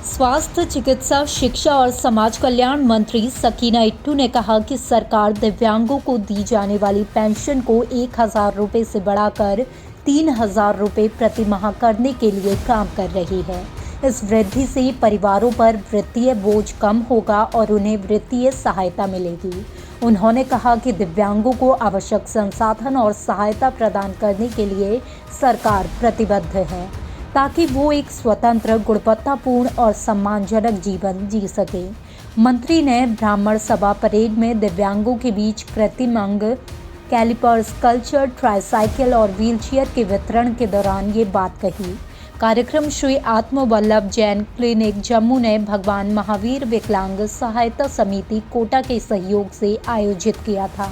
स्वास्थ्य, चिकित्सा, शिक्षा और समाज कल्याण मंत्री सकीना इट्टू ने कहा कि सरकार दिव्यांगों को दी जाने वाली पेंशन को 1,000 रुपये से बढ़ाकर 3,000 रुपये प्रति माह करने के लिए काम कर रही है। इस वृद्धि से परिवारों पर वित्तीय बोझ कम होगा और उन्हें वित्तीय सहायता मिलेगी। उन्होंने कहा कि दिव्यांगों को आवश्यक संसाधन और सहायता प्रदान करने के लिए सरकार प्रतिबद्ध है, ताकि वो एक स्वतंत्र, गुणवत्तापूर्ण और सम्मानजनक जीवन जी सके। मंत्री ने ब्राह्मण सभा परेड में दिव्यांगों के बीच कृत्रिम अंग, कैलिपर्स, कल्चर, ट्राईसाइकिल और व्हीलचेयर के वितरण के दौरान ये बात कही। कार्यक्रम श्री आत्म वल्लभ जैन क्लिनिक जम्मू ने भगवान महावीर विकलांग सहायता समिति कोटा के सहयोग से आयोजित किया था।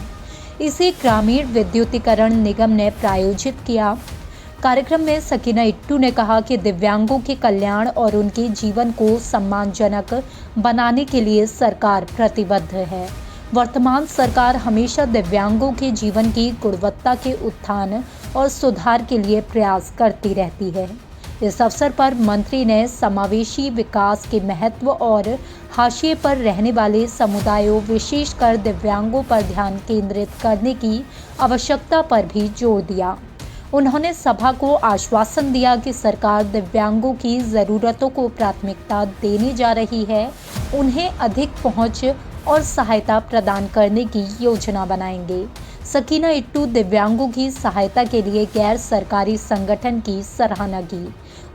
इसे ग्रामीण विद्युतीकरण निगम ने प्रायोजित किया। कार्यक्रम में सकीना इट्टू ने कहा कि दिव्यांगों के कल्याण और उनके जीवन को सम्मानजनक बनाने के लिए सरकार प्रतिबद्ध है। वर्तमान सरकार हमेशा दिव्यांगों के जीवन की गुणवत्ता के उत्थान और सुधार के लिए प्रयास करती रहती है। इस अवसर पर मंत्री ने समावेशी विकास के महत्व और हाशिए पर रहने वाले समुदायों, विशेषकर दिव्यांगों पर ध्यान केंद्रित करने की आवश्यकता पर भी जोर दिया। उन्होंने सभा को आश्वासन दिया कि सरकार दिव्यांगों की ज़रूरतों को प्राथमिकता देने जा रही है, उन्हें अधिक पहुंच और सहायता प्रदान करने की योजना बनाएंगे। सकीना इट्टू दिव्यांगों की सहायता के लिए गैर सरकारी संगठन की सराहना की।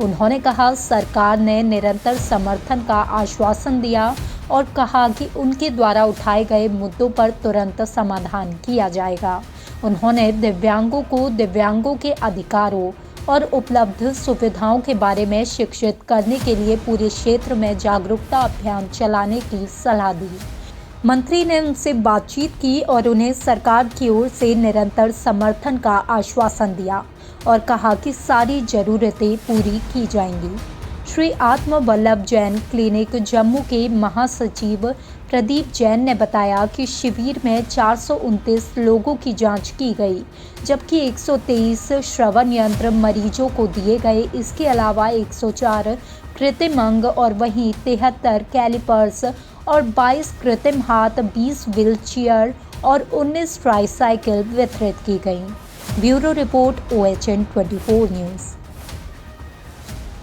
उन्होंने कहा, सरकार ने निरंतर समर्थन का आश्वासन दिया और कहा कि उनके द्वारा उठाए गए मुद्दों पर तुरंत समाधान किया जाएगा। उन्होंने दिव्यांगों के अधिकारों और उपलब्ध सुविधाओं के बारे में शिक्षित करने के लिए पूरे क्षेत्र में जागरूकता अभियान चलाने की सलाह दी। मंत्री ने उनसे बातचीत की और उन्हें सरकार की ओर से निरंतर समर्थन का आश्वासन दिया और कहा कि सारी ज़रूरतें पूरी की जाएंगी। श्री आत्म वल्लभ जैन क्लिनिक जम्मू के महासचिव प्रदीप जैन ने बताया कि शिविर में 429 लोगों की जांच की गई, जबकि 123 श्रवण यंत्र मरीजों को दिए गए। इसके अलावा 104 कृत्रिम अंग और वहीं 73 कैलिपर्स और 22 कृत्रिम हाथ, 20 व्हीलचेयर और 19 ट्राईसाइकिल वितरित की गई। Bureau report OHN 24 news.